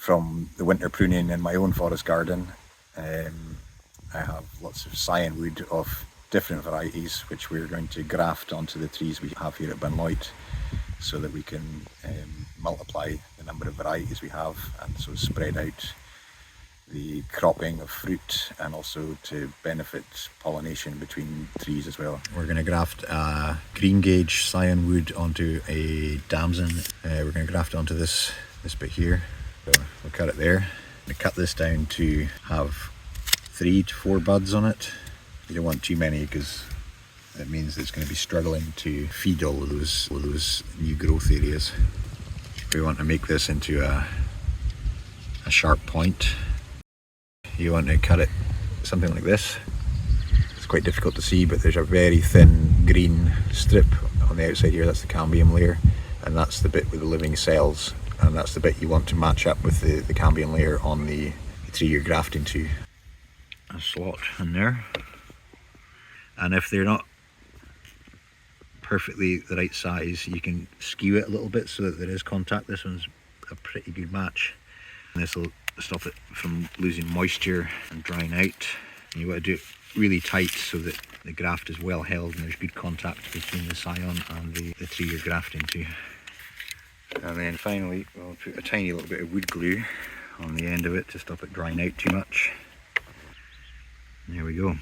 from the winter pruning in my own forest garden. I have lots of scion wood of different varieties which we're going to graft onto the trees we have here at Bunloit, so that we can multiply the number of varieties we have, and so spread out the cropping of fruit, and also to benefit pollination between trees as well. We're going to graft a green gauge scion wood onto a damson. We're going to graft onto this bit here. So we'll cut it there. I'm going to cut this down to have 3 to 4 buds on it. You don't want too many because it means it's going to be struggling to feed all of those new growth areas. We want to make this into a sharp point. You want to cut it something like this. It's quite difficult to see, but there's a very thin green strip on the outside here. That's the cambium layer, and that's the bit with the living cells, and that's the bit you want to match up with the cambium layer on the tree you're grafting to. A slot in there, and if they're not perfectly the right size, you can skew it a little bit so that there is contact. This one's a pretty good match, and this will stop it from losing moisture and drying out. And you want to do it really tight so that the graft is well held and there's good contact between the scion and the tree you're grafting to. And then finally we'll put a tiny little bit of wood glue on the end of it to stop it drying out too much. There we go.